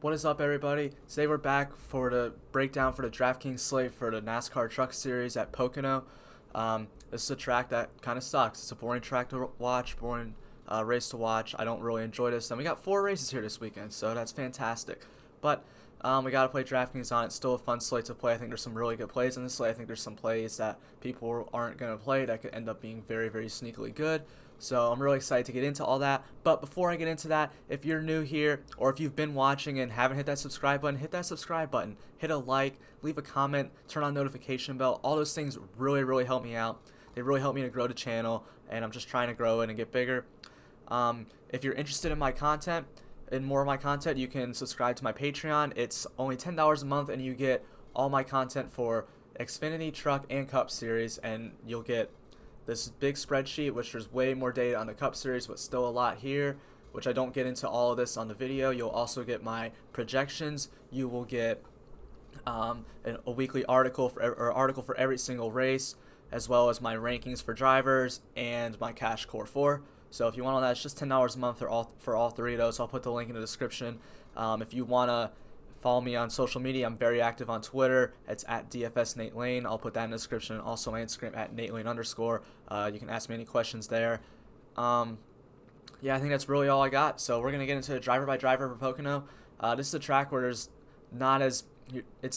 What is up, everybody? Today we're back for the breakdown for the Draftkings slate for the NASCAR Truck Series at Pocono. This is a track that kind of sucks. It's a boring track to watch, boring race to watch. I don't really enjoy this. And we got 4 races here this weekend, so that's fantastic. But we got to play Draftkings on it. It's still a fun slate to play. I think there's some really good plays in this slate. I think there's some plays that people aren't going to play that could end up being very, very sneakily good. So I'm really excited to get into all that. But before I get into that, if you're new here or if you've been watching and haven't hit that subscribe button, hit that subscribe button. Hit a like, leave a comment, turn on notification bell. All those things really, really help me out. They really help me to grow the channel, and I'm just trying to grow it and get bigger. If you're interested in my content, in more of my content, you can subscribe to my Patreon. It's only $10 a month, and you get all my content for Xfinity, Truck, and Cup Series, and you'll get this big spreadsheet, which there's way more data on the Cup Series, but still a lot here, which I don't get into all of this on the video. You'll also get my projections. You will get a weekly article for every single race, as well as my rankings for drivers and my Cash Core 4. So if you want all that, it's just $10 a month for all 3 of those. I'll put the link in the description. If you want to follow me on social media, I'm very active on Twitter. It's at DFS Nate Lane. I'll put that in the description. Also my Instagram at Nate Lane _. You can ask me any questions there. Yeah, I think that's really all I got. So we're gonna get into driver by driver for Pocono. This is a track where it's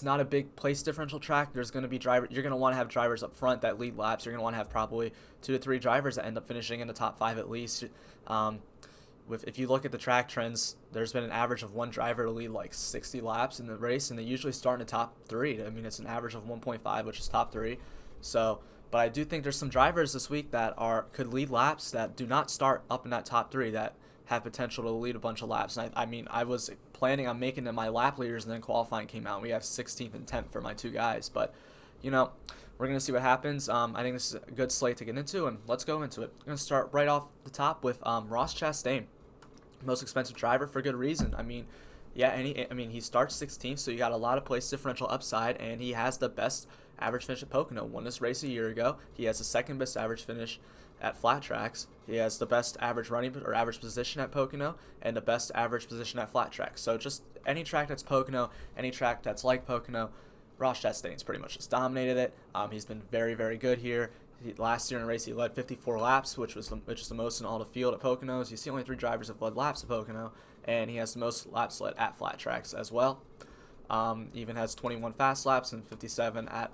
not a big place differential track. There's going to be you're going to want to have drivers up front that lead laps. You're going to want to have probably 2 to 3 drivers that end up finishing in the top 5 at least. If you look at the track trends, there's been an average of 1 driver to lead like 60 laps in the race, and they usually start in the top 3. I mean, it's an average of 1.5, which is top 3. So, but I do think there's some drivers this week that could lead laps that do not start up in that top 3 that have potential to lead a bunch of laps. And I was planning on making them my lap leaders, and then qualifying came out. We have 16th and 10th for my 2 guys, but we're going to see what happens. I think this is a good slate to get into, and let's go into it. I'm going to start right off the top with Ross Chastain, most expensive driver for good reason. He starts 16th, so you got a lot of place differential upside, and he has the best average finish at Pocono. Won this race a year ago. He has the second best average finish at flat tracks. He has the best average average position at Pocono, and the best average position at flat tracks. So just any track that's Pocono, any track that's like Pocono, Ross Chastain's pretty much just dominated it. He's been very, very good here. Last year in a race, he led 54 laps, which is the most in all the field at Poconos. You see only 3 drivers have led laps at Pocono, and he has the most laps led at flat tracks as well. Even has 21 fast laps and 57 at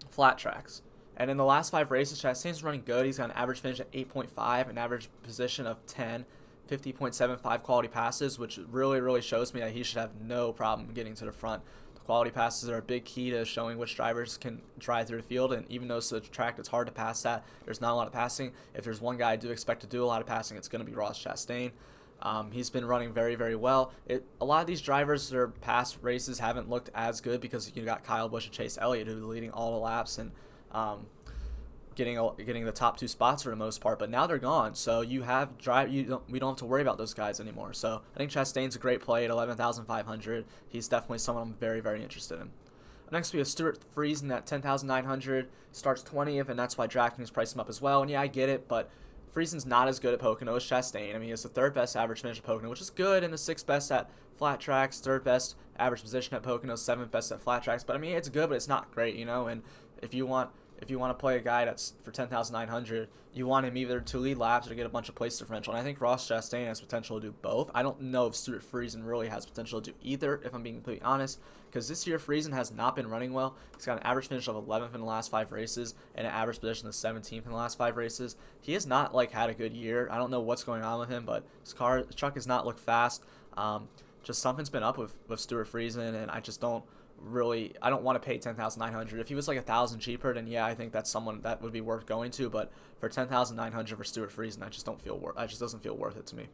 flat tracks. And in the last 5 races, Chastain's running good. He's got an average finish at 8.5, an average position of 10, 50.75 quality passes, which really, really shows me that he should have no problem getting to the front. The quality passes are a big key to showing which drivers can drive through the field, and even though it's a track that's hard to pass that, there's not a lot of passing. If there's one guy I do expect to do a lot of passing, it's going to be Ross Chastain. He's been running very, very well. A lot of these drivers, their past races haven't looked as good because you got Kyle Busch and Chase Elliott who are leading all the laps and getting the top 2 spots for the most part, but now they're gone. So we don't have to worry about those guys anymore. So I think Chastain's a great play at 11,500. He's definitely someone I'm very, very interested in. Next we have Stuart Friesen at 10,900, starts 20th, and that's why DraftKings priced him up as well. And yeah, I get it, but Friesen's not as good at Pocono as Chastain. He has the 3rd best average finish at Pocono, which is good, and the 6th best at flat tracks, 3rd best average position at Pocono, 7th best at flat tracks. But it's good, but it's not great, And if you want to play a guy that's for 10,900, you want him either to lead laps or get a bunch of place differential. And I think Ross Chastain has potential to do both. I don't know if Stuart Friesen really has potential to do either, if I'm being completely honest, because this year Friesen has not been running well. He's got an average finish of 11th in the last 5 races and an average position of 17th in the last 5 races. He has not had a good year. I don't know what's going on with him, but his truck has not looked fast. Just something's been up with Stuart Friesen, and I just don't want to pay 10,900. If he was like 1,000 cheaper, then yeah, I think that's someone that would be worth going to. But for 10,900 for Stuart Friesen, it just doesn't feel worth it to me.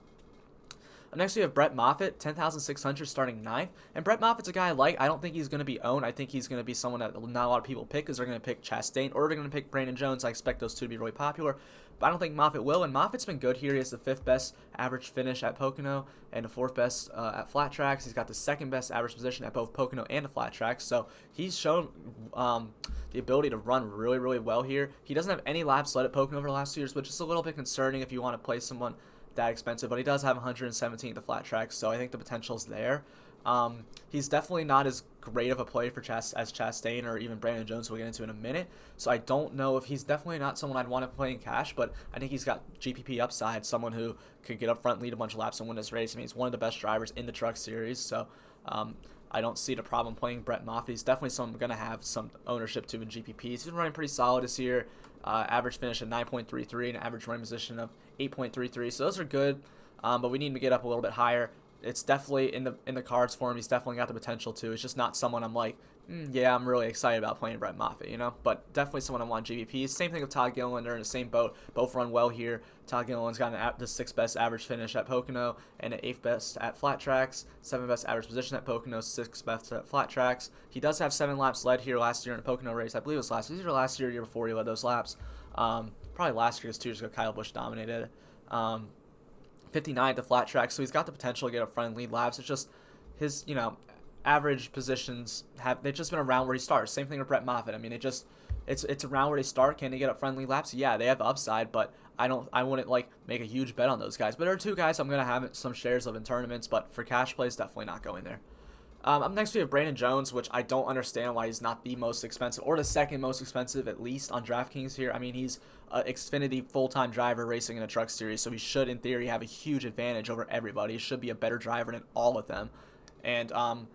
Next we have Brett Moffitt, 10,600, starting 9th. And Brett Moffitt's a guy I like. I don't think he's going to be owned. I think he's going to be someone that not a lot of people pick because they're going to pick Chastain or they're going to pick Brandon Jones. I expect those 2 to be really popular. But I don't think Moffitt will. And Moffitt's been good here. He has the 5th best average finish at Pocono and the 4th best at flat tracks. He's got the 2nd best average position at both Pocono and the flat tracks. So he's shown the ability to run really, really well here. He doesn't have any laps led at Pocono over the last 2 years, which is a little bit concerning if you want to play someone that expensive, but he does have 117 at the flat track, so I think the potential's there. He's definitely not as great of a play for as Chastain or even Brandon Jones, we'll get into in a minute. So I don't know if he's definitely not someone I'd want to play in cash, but I think he's got GPP upside, someone who could get up front, lead a bunch of laps, and win this race. I mean, he's one of the best drivers in the Truck Series, so I don't see the problem playing Brett Moffitt. He's definitely someone I'm going to have some ownership to in GPP. He's been running pretty solid this year. Average finish at 9.33 and average running position of 8.33. So those are good, but we need to get up a little bit higher. It's definitely in the cards for him. He's definitely got the potential to. It's just not someone I'm like, yeah, I'm really excited about playing Brett Moffitt, you know? But definitely someone I want GVP. Same thing with Todd Gilliland. They're in the same boat. Both run well here. Todd Gilliland's got the 6th best average finish at Pocono and an 8th best at flat tracks. 7th best average position at Pocono, 6th best at flat tracks. He does have 7 laps led here last year in a Pocono race. I believe it was last year, year before he led those laps. Probably last year, because 2 years ago Kyle Busch dominated. 59 at the flat track, so he's got the potential to get up front and lead laps. It's just his, average positions they've just been around where he starts. Same thing with Brett Moffitt. I mean, it's around where they start. Can they get up front and lead laps? Yeah, they have upside, but I wouldn't make a huge bet on those guys. But there are 2 guys I'm gonna have some shares of in tournaments, but for cash plays, definitely not going there. Up next we have Brandon Jones, which I don't understand why he's not the most expensive or the second most expensive, at least on DraftKings here. I mean, he's an Xfinity full-time driver racing in a Truck Series, so he should, in theory, have a huge advantage over everybody. He should be a better driver than all of them. And I'm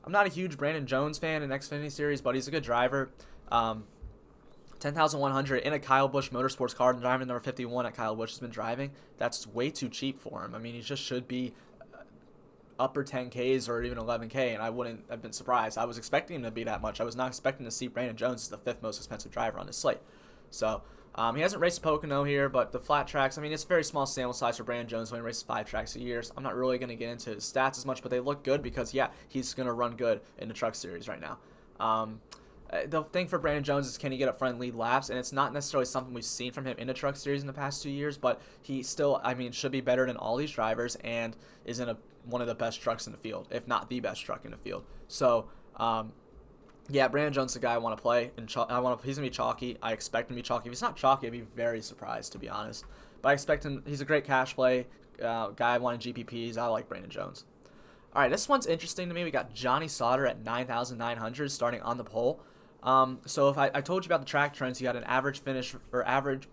not a huge Brandon Jones fan in Xfinity Series, but he's a good driver. 10,100 in a Kyle Busch Motorsports car, and driving number 51 at Kyle Busch has been driving. That's way too cheap for him. I mean, he just should be upper 10Ks or even 11K, and I wouldn't have been surprised. I was expecting him to be that much. I was not expecting to see Brandon Jones as the 5th most expensive driver on this slate. So he hasn't raced Pocono here, but the flat tracks, I mean, it's a very small sample size for Brandon Jones when he races 5 tracks a year. So I'm not really going to get into his stats as much, but they look good because, yeah, he's going to run good in the Truck Series right now. The thing for Brandon Jones is, can he get up front and lead laps? And it's not necessarily something we've seen from him in the Truck Series in the past 2 years, but he still, should be better than all these drivers and is in one of the best trucks in the field, if not the best truck in the field. So, yeah, Brandon Jones is the guy I want to play. And he's going to be chalky. I expect him to be chalky. If he's not chalky, I'd be very surprised, to be honest. But I expect him. He's a great cash play guy I want in GPPs. I like Brandon Jones. All right, this one's interesting to me. We got Johnny Sauter at 9,900 starting on the pole. So if I told you about the track trends, you got an average finish or average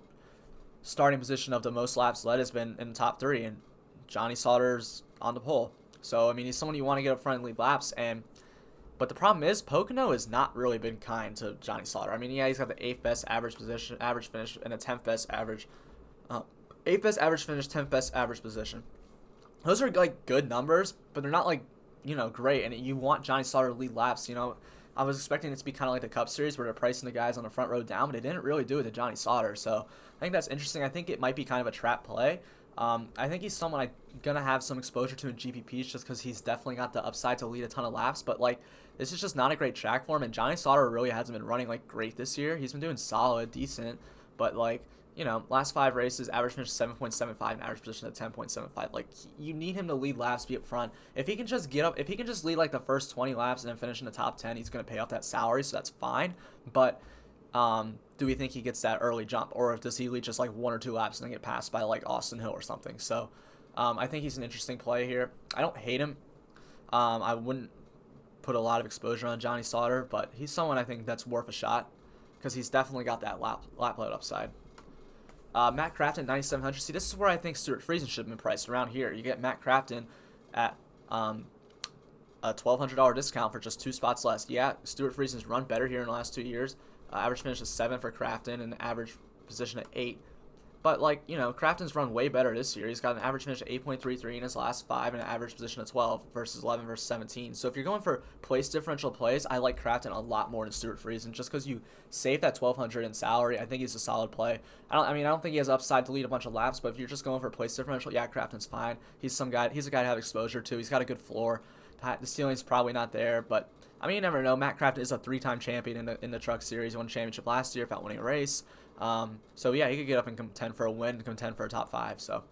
starting position of the most laps led has been in the top 3, and Johnny Sauter's on the pole. So, I mean, he's someone you want to get up front and lead laps, but the problem is Pocono has not really been kind to Johnny Sauter. I mean, yeah, he's got the 8th best average finish, and a 10th best average, 8th best average finish, 10th best average position. Those are, good numbers, but they're not, great, and you want Johnny Sauter to lead laps, I was expecting it to be kind of like the Cup Series where they're pricing the guys on the front row down, but they didn't really do it to Johnny Sauter. So I think that's interesting. I think it might be kind of a trap play. I think he's someone I'm going to have some exposure to in GPPs just because he's definitely got the upside to lead a ton of laps. But, this is just not a great track for him. And Johnny Sauter really hasn't been running, great this year. He's been doing solid, decent. But, last 5 races, average finish 7.75 and average position at 10.75. You need him to lead laps, be up front. If he can just lead the first 20 laps and then finish in the top 10, he's going to pay off that salary, so that's fine. But do we think he gets that early jump, or does he lead just 1 or 2 laps and then get passed by Austin Hill or something? So I think he's an interesting play here. I don't hate him. I wouldn't put a lot of exposure on Johnny Sauter, but he's someone I think that's worth a shot because he's definitely got that lap load upside. Matt Crafton, 9,700. See, this is where I think Stuart Friesen should have been priced, around here. You get Matt Crafton at a $1,200 discount for just 2 spots less. Yeah, Stuart Friesen's run better here in the last 2 years. Average finish is 7 for Crafton and average position at 8. But, Crafton's run way better this year. He's got an average finish of 8.33 in his last 5 and an average position of 12 versus 11 versus 17. So if you're going for place differential plays, I like Crafton a lot more than Stuart Friesen just because you save that $1,200 in salary. I think he's a solid play. I don't think he has upside to lead a bunch of laps, but if you're just going for place differential, yeah, Crafton's fine. He's a guy to have exposure to. He's got a good floor. The ceiling's probably not there, but you never know. Matt Crafton is a 3-time champion in the Truck Series. He won a championship last year without winning a race. So yeah, he could get up and contend for a win, contend for a top 5. So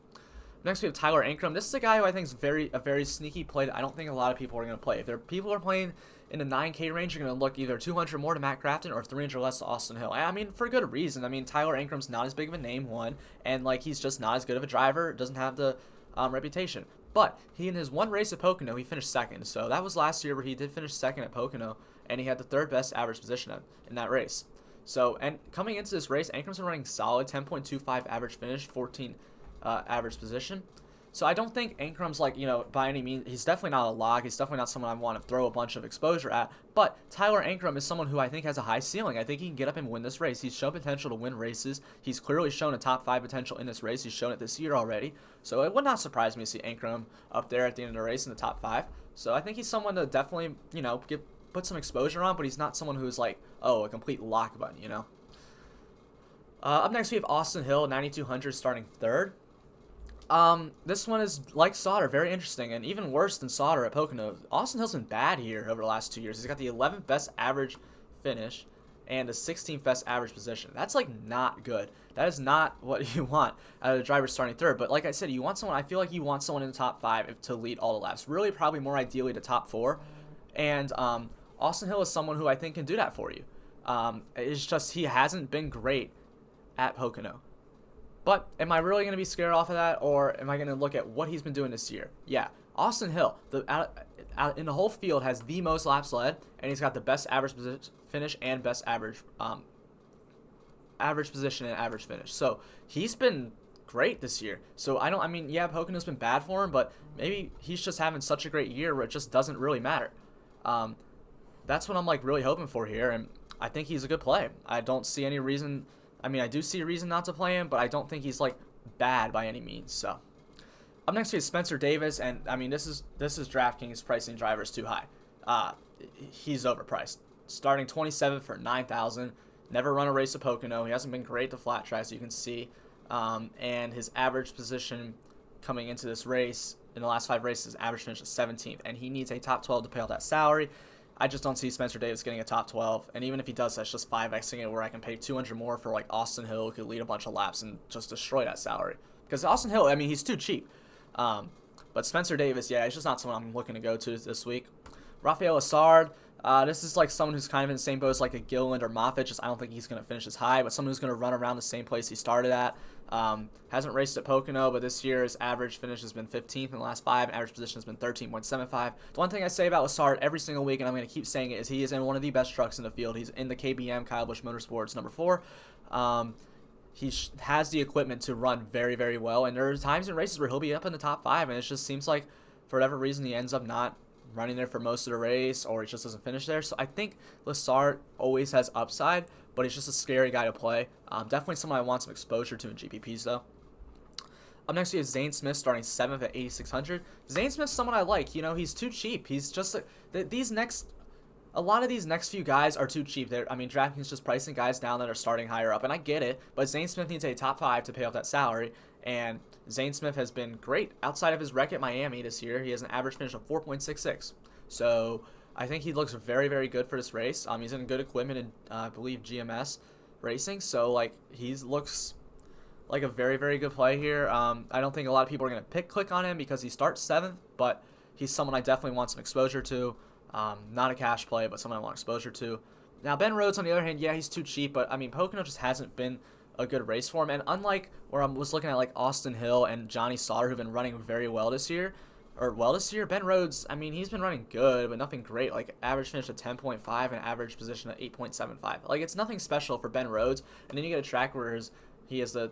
Next, we have Tyler Increment. This is a guy who I think is a very sneaky play that I don't think a lot of people are going to play. If there are people who are playing in the 9K range, you're going to look either 200 more to Matt Crafton or 300 less to Austin Hill. I mean, for good reason. I mean, Tyler Ingrame's not as big of a name, one, and like he's just not as good of a driver. Doesn't have the reputation. But he, in his one race at Pocono, he finished second. So that was last year where he did finish second at Pocono, and he had the third best average position in that race. So, and coming into this race, Ingrame's been running solid, 10.25 average finish, 14 average position. So I don't think Ingrame's like, by any means, he's definitely not a log. He's definitely not someone I want to throw a bunch of exposure at. But Tyler Ingram is someone who I think has a high ceiling. I think he can get up and win this race. He's shown potential to win races. He's clearly shown a top 5 potential in this race. He's shown it this year already. So it would not surprise me to see Ingram up there at the end of the race in the top 5. So I think he's someone to definitely, put some exposure on, but he's not someone who's like, a complete lock button, Up next we have Austin Hill, 9,200, starting third. This one is like Sauter, very interesting, and even worse than Sauter at Pocono. Austin Hill's been bad here over the last 2 years. He's got the 11th best average finish and the 16th best average position. That's like not good. That is not what you want out of the driver starting third. But like I said, I feel like you want someone in the top 5 to lead all the laps. Really, probably more ideally the top 4. And Austin Hill is someone who I think can do that for you. It's just he hasn't been great at Pocono. But am I really going to be scared off of that, or am I going to look at what he's been doing this year? Yeah, Austin Hill, in the whole field, has the most laps led, and he's got the best average finish and best average position and average finish. So he's been great this year. So Pocono's been bad for him, but maybe he's just having such a great year where it just doesn't really matter. That's what I'm like really hoping for here, and I think he's a good play. I don't see any reason. I do see a reason not to play him, but I don't think he's like bad by any means. So up next we have Spencer Davis, and this is Draftkings pricing drivers too high. He's overpriced. Starting 27th for 9,000. Never run a race at Pocono. He hasn't been great to flat tracks, you can see. And his average position coming into this race in the last 5 races, average finish is 17th, and he needs a top 12 to pay out that salary. I just don't see Spencer Davis getting a top 12, and even if he does, that's just 5xing it where I can pay 200 more for like Austin Hill, who could lead a bunch of laps and just destroy that salary. Because Austin Hill, he's too cheap. But Spencer Davis, he's just not someone I'm looking to go to this week. Rafael Assard, this is like someone who's kind of in the same boat as like a Gilliland or Moffitt. Just I don't think he's going to finish as high, but someone who's going to run around the same place he started at. Hasn't raced at Pocono, but this year his average finish has been 15th in the last 5, and average position has been 13.75. The one thing I say about Lassard every single week, and I'm going to keep saying it, is he is in one of the best trucks in the field. He's in the KBM, Kyle Busch Motorsports, number 4. He has the equipment to run very, very well, and there are times in races where he'll be up in the top 5, and it just seems like for whatever reason he ends up not running there for most of the race, or he just doesn't finish there. So I think Lassard always has upside, but he's just a scary guy to play. Definitely someone I want some exposure to in GPPs, though. Up next, we have Zane Smith starting 7th at 8,600. Zane Smith's someone I like. He's too cheap. He's just a lot of these next few guys are too cheap. Draftkings just pricing guys down that are starting higher up, and I get it, but Zane Smith needs a top 5 to pay off that salary, and Zane Smith has been great. Outside of his wreck at Miami this year, he has an average finish of 4.66. So I think he looks very, very good for this race. He's in good equipment in, I believe, GMS racing, so he looks like a very, very good play here. I don't think a lot of people are going to click on him because he starts 7th, but he's someone I definitely want some exposure to. Not a cash play, but someone I want exposure to. Now, Ben Rhodes, on the other hand, he's too cheap, but Pocono just hasn't been a good race for him. And unlike where I was looking at like Austin Hill and Johnny Sauter, who've been running very well this year, Ben Rhodes, he's been running good, but nothing great. Like average finish at 10.5 and average position at 8.75. Like it's nothing special for Ben Rhodes. And then you get a track where he has the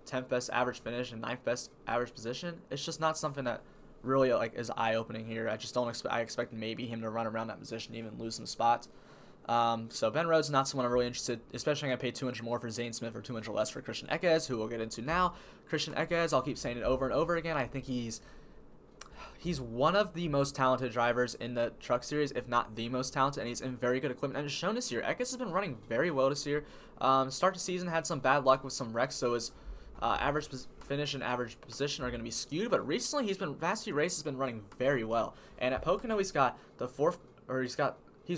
10th best average finish and 9th best average position. It's just not something that really is eye-opening here. I just don't expect. I expect maybe him to run around that position, even lose some spots. So Ben Rhodes is not someone I'm really interested, especially I'm going to pay 200 more for Zane Smith or 200 less for Christian Eckes, who we'll get into now. Christian Eckes, I'll keep saying it over and over again. I think he's one of the most talented drivers in the Truck Series, if not the most talented, and he's in very good equipment. And it's shown this year. Eckes has been running very well this year. Start the season had some bad luck with some wrecks, so his average finish and average position are going to be skewed. But recently, past few races been running very well. And at Pocono, he's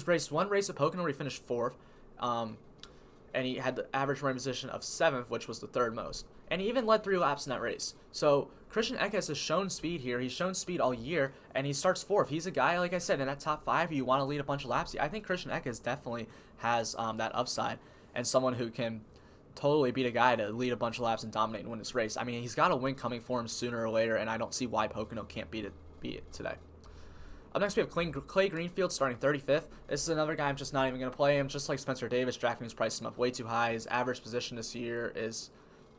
raced one race at Pocono where he finished 4th. and he had the average running position of 7th, which was the 3rd most. And he even led 3 laps in that race. So Christian Eckes has shown speed here. He's shown speed all year, and he starts 4th. He's a guy, like I said, in that top 5, you want to lead a bunch of laps. I think Christian Eckes definitely has that upside, and someone who can totally beat a guy to lead a bunch of laps and dominate and win this race. I mean, he's got a win coming for him sooner or later, and I don't see why Pocono can't beat it today. Up next, we have Clay Greenfield starting 35th. This is another guy I'm just not even going to play him. Just like Spencer Davis, Draftkings priced him up way too high. His average position this year is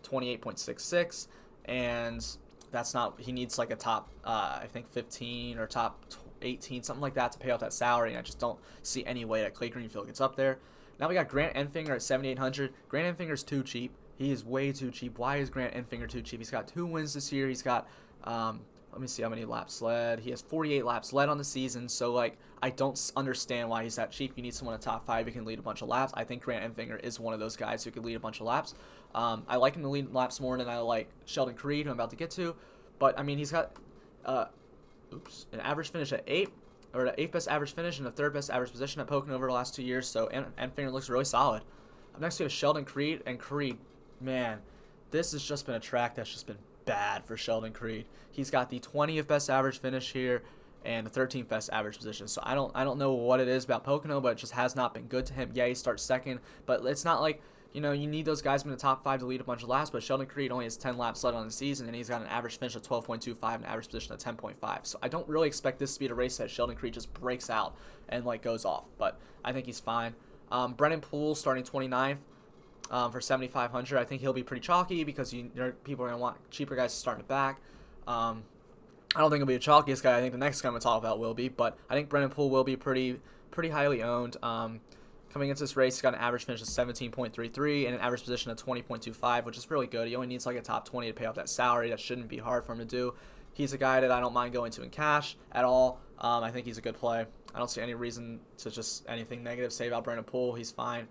28.66, and that's not, he needs like a top, I think 15 or top 18, something like that to pay off that salary, and I just don't see any way that Clay Greenfield gets up there. Now we got Grant Enfinger at 7,800. Grant Enfinger's too cheap. He is way too cheap. Why is Grant Enfinger too cheap? He's got 2 wins this year. He's got, let me see how many laps led. He has 48 laps led on the season, so like I don't understand why he's that cheap. You need someone in the top 5 who can lead a bunch of laps. I think Grant Enfinger is one of those guys who can lead a bunch of laps. I like him to lead laps more than I like Sheldon Creed, who I'm about to get to. But I mean, he's got an average finish at 8, or the 8th best average finish and the 3rd best average position at Pocono over the last 2 years. So Enfinger looks really solid. Up next we have Sheldon Creed, and Creed, man, this has just been a track that's just been bad for Sheldon Creed. He's got the 20th best average finish here and the 13th best average position. So I don't know what it is about Pocono, but it just has not been good to him. Yeah, he starts 2nd, but it's not like, you know, you need those guys in the top 5 to lead a bunch of laps, but Sheldon Creed only has 10 laps led on the season, and he's got an average finish of 12.25 and an average position of 10.5. So I don't really expect this to be a race that Sheldon Creed just breaks out and like goes off, but I think he's fine. Brennan Poole starting 29th. For 7,500, I think he'll be pretty chalky because people are going to want cheaper guys to start in the back. I don't think he'll be the chalkiest guy. I think the next guy I'm going to talk about will be, but I think Brennan Poole will be pretty highly owned. Coming into this race, he's got an average finish of 17.33 and an average position of 20.25, which is really good. He only needs like a top 20 to pay off that salary. That shouldn't be hard for him to do. He's a guy that I don't mind going to in cash at all. I think he's a good play. I don't see any reason to just anything negative say about Brennan Poole. He's fine.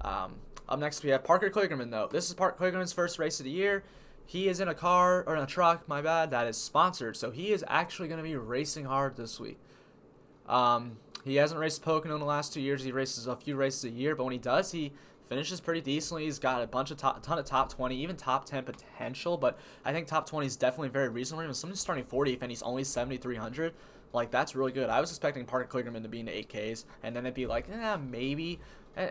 Up next, we have Parker Kligerman, though. This is Parker Kligerman's first race of the year. He is in a car, or in a truck, my bad, that is sponsored. So he is actually going to be racing hard this week. He hasn't raced Pocono in the last 2 years. He races a few races a year, but when he does, he finishes pretty decently. He's got a ton of top 20, even top 10 potential, but I think top 20 is definitely very reasonable. If someone's starting 40th and he's only 7,300, like, that's really good. I was expecting Parker Kligerman to be in the 8Ks, and then it'd be like, maybe.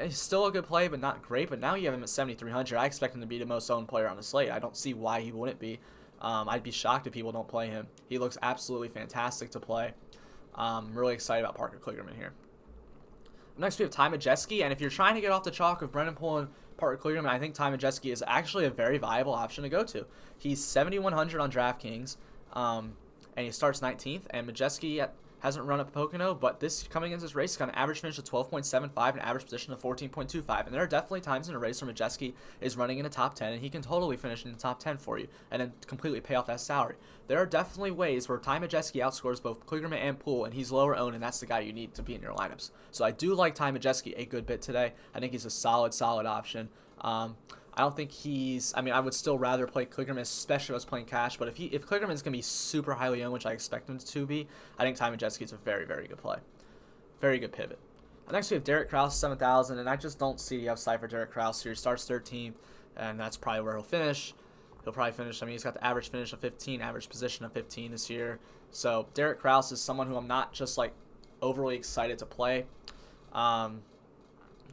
He's still a good play, but not great. But now you have him at 7,300. I expect him to be the most owned player on the slate. I don't see why he wouldn't be. I'd be shocked if people don't play him. He looks absolutely fantastic to play. I'm really excited about Parker Kligerman here. Next, we have Ty Majeski, and if you're trying to get off the chalk of Brennan Poole and Parker Kligerman, I think Ty Majeski is actually a very viable option to go to. He's 7,100 on Draftkings, and he starts 19th, and Majeski hasn't run at Pocono, but this coming into this race, he's got an average finish of 12.75 and an average position of 14.25. And there are definitely times in a race where Majeski is running in the top 10, and he can totally finish in the top 10 for you and then completely pay off that salary. There are definitely ways where Ty Majeski outscores both Kligerman and Poole, and he's lower owned, and that's the guy you need to be in your lineups. So I do like Ty Majeski a good bit today. I think he's a solid option. I don't think I would still rather play Kligerman, especially if I was playing cash, but if Kligerman's going to be super highly owned, which I expect him to be, I think Ty Majeski is a very, very good play. Very good pivot. Next, we have Derrick Crowell, 7,000, and I just don't see the upside for Derrick Crowell. So he starts 13th, and that's probably where he'll finish. He'll probably finish, he's got the average finish of 15, average position of 15 this year. So Derrick Crowell is someone who I'm not just, overly excited to play.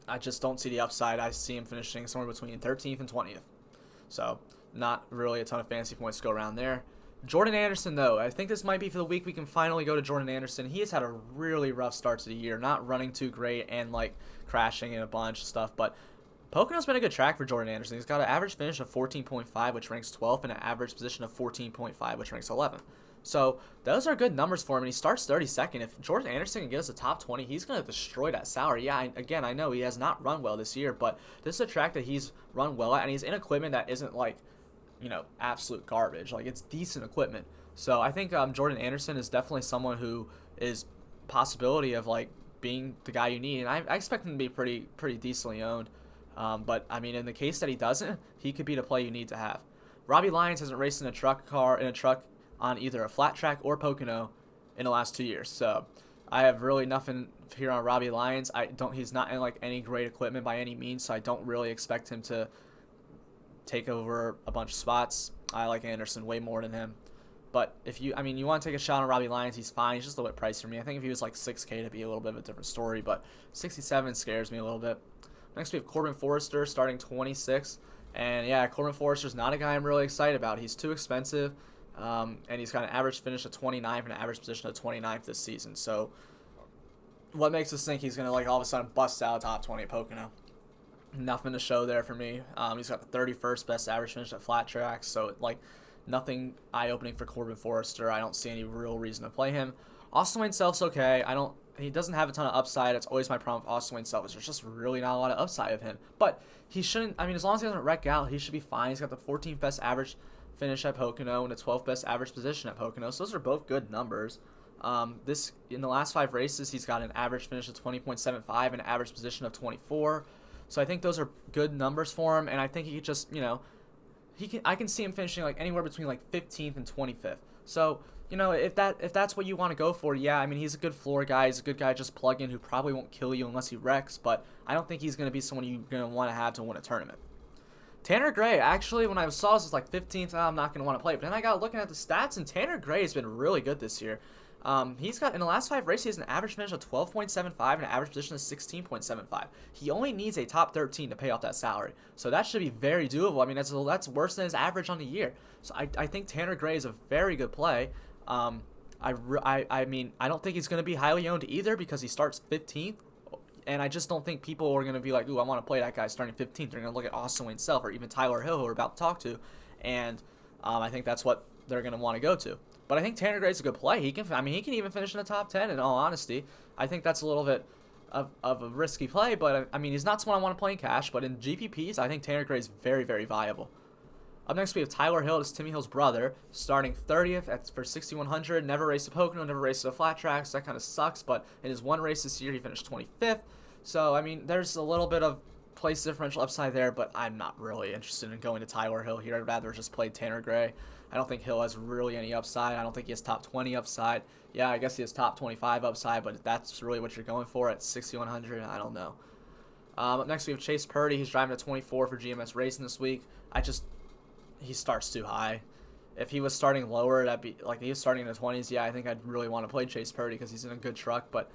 I just don't see the upside. I see him finishing somewhere between 13th and 20th. So not really a ton of fantasy points to go around there. Jordan Anderson, though, I think this might be for the week we can finally go to Jordan Anderson. He has had a really rough start to the year, not running too great and crashing in a bunch of stuff. But Pocono's been a good track for Jordan Anderson. He's got an average finish of 14.5, which ranks 12th, and an average position of 14.5, which ranks 11th. So those are good numbers for him, and he starts 32nd. If Jordan Anderson can get us a top 20, he's going to destroy that salary. Yeah, I know he has not run well this year, but this is a track that he's run well at, and he's in equipment that isn't absolute garbage. It's decent equipment. So I think Jordan Anderson is definitely someone who is possibility of being the guy you need, and I expect him to be pretty decently owned. But in the case that he doesn't, he could be the play you need to have. Robbie Lyons hasn't raced in a truck on either a flat track or Pocono in the last 2 years. So I have really nothing here on Robbie Lyons. He's not in like any great equipment by any means, so I don't really expect him to take over a bunch of spots. I like Anderson way more than him. But if you want to take a shot on Robbie Lyons, he's fine. He's just a little bit priced for me. I think if he was like 6K, it'd be a little bit of a different story. But 67 scares me a little bit. Next, we have Corbin Forester starting 26. And yeah, Corbin Forester's not a guy I'm really excited about. He's too expensive. And he's got an average finish of 29th and an average position of 29th this season. So what makes us think he's going to like all of a sudden bust out top 20 at Pocono? Nothing to show there for me. He's got the 31st best average finish at flat tracks. So like nothing eye-opening for Corbin Forester. I don't see any real reason to play him. Austin Wayne Self's okay. He doesn't have a ton of upside. That's always my problem with Austin Wayne Self. There's just really not a lot of upside of him. But he shouldn't. As long as he doesn't wreck out, he should be fine. He's got the 14th best average finish at Pocono and the 12th best average position at Pocono. So those are both good numbers. In the last 5 races, he's got an average finish of 20.75 and an average position of 24. So I think those are good numbers for him, and I think he could just, I can see him finishing like anywhere between like 15th and 25th. So, if that's what you want to go for, yeah, he's a good floor guy. He's a good guy just plug in who probably won't kill you unless he wrecks, but I don't think he's going to be someone you're going to want to have to win a tournament. Tanner Gray, actually, when I saw this was like 15th, I'm not going to want to play. But then I got looking at the stats, and Tanner Gray has been really good this year. He's got, in the last 5 races, he has an average finish of 12.75 and an average position of 16.75. He only needs a top 13 to pay off that salary. So that should be very doable. That's worse than his average on the year. So I think Tanner Gray is a very good play. I don't think he's going to be highly owned either because he starts 15th. And I just don't think people are going to be like, ooh, I want to play that guy starting 15th. They're going to look at Austin Wayne Self or even Tyler Hill, who we're about to talk to. And I think that's what they're going to want to go to. But I think Tanner Gray's a good play. He can even finish in the top 10, in all honesty. I think that's a little bit of a risky play, but he's not someone I want to play in cash. But in GPPs, I think Tanner Gray's very, very viable. Up next, we have Tyler Hill. This is Timmy Hill's brother, starting 30th for 6,100. Never raced a Pocono, never raced a flat track, so that kind of sucks. But in his 1 race this year, he finished 25th. So, there's a little bit of place differential upside there, but I'm not really interested in going to Tyler Hill here. I'd rather just play Tanner Gray. I don't think Hill has really any upside. I don't think he has top 20 upside. Yeah, I guess he has top 25 upside, but if that's really what you're going for at 6,100, I don't know. Up next, we have Chase Purdy. He's driving a 24 for GMS Racing this week. He starts too high. If he was starting lower, that'd be like he was starting in the 20s. Yeah, I think I'd really want to play Chase Purdy because he's in a good truck, but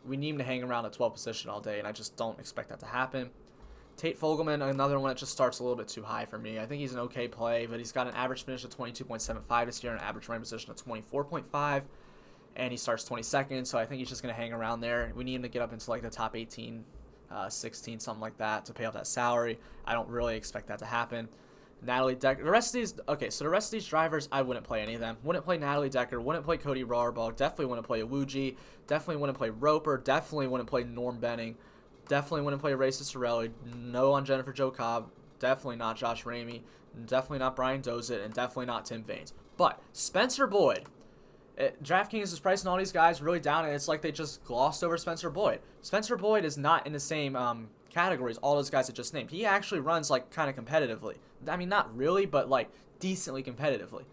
we need him to hang around the 12th position all day, and I just don't expect that to happen. Tate Fogelman, another one that just starts a little bit too high for me. I think he's an okay play, but he's got an average finish of 22.75 this year and an average running position of 24.5, and he starts 22nd, so I think he's just going to hang around there. We need him to get up into like the top 18, 16, something like that to pay off that salary. I don't really expect that to happen. Natalie Decker. The rest of these drivers, I wouldn't play any of them. Wouldn't play Natalie Decker. Wouldn't play Cody Rohrbach. Definitely wouldn't play Awuji. Definitely wouldn't play Roper. Definitely wouldn't play Norm Benning. Definitely wouldn't play Race Sorelli. No on Jennifer Jo Cobb. Definitely not Josh Ramey. Definitely not Brian Dozit. And definitely not Tim Vaines. But Spencer Boyd. Draftkings is pricing all these guys really down, and it's like they just glossed over Spencer Boyd. Spencer Boyd is not in the same categories all those guys I just named. He actually runs like kind of competitively. Not really, but like decently competitively.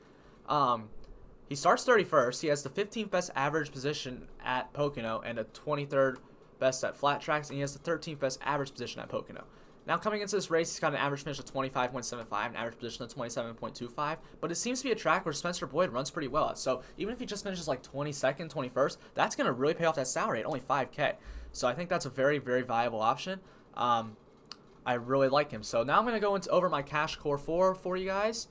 He starts 31st. He has the 15th best average position at Pocono and the 23rd best at flat tracks, and he has the 13th best average position at Pocono. Now coming into this race, he's got an average finish of 25.75, an average position of 27.25, but it seems to be a track where Spencer Boyd runs pretty well at. So even if he just finishes like 22nd, 21st, that's going to really pay off that salary at only 5K. So I think that's a very, very viable option. I really like him. So now I'm going to go over my cash core 4 for you guys.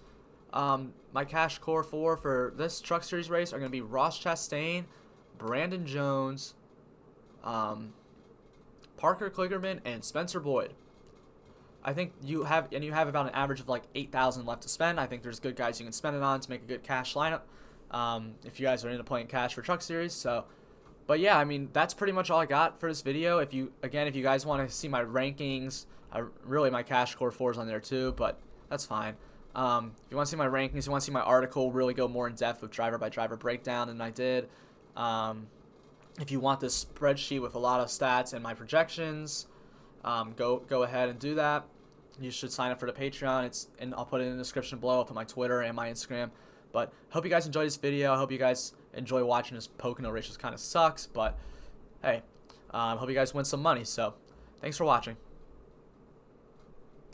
My cash core 4 for this Truck Series race are going to be Ross Chastain, Brandon Jones, Parker Kligerman, and Spencer Boyd. I think you have about an average of like 8,000 left to spend. I think there's good guys you can spend it on to make a good cash lineup. If you guys are into playing cash for Truck Series, so. But yeah, that's pretty much all I got for this video. If you guys want to see my rankings, really my cash core 4 is on there too, but that's fine. If you want to see my rankings, you want to see my article, really go more in depth with driver by driver breakdown than I did. If you want this spreadsheet with a lot of stats and my projections, go ahead and do that. You should sign up for the Patreon. And I'll put it in the description below. I'll put my Twitter and my Instagram. But hope you guys enjoyed this video. I hope you guys enjoy watching this Pocono race. Just kind of sucks, but hey, hope you guys win some money. So thanks for watching.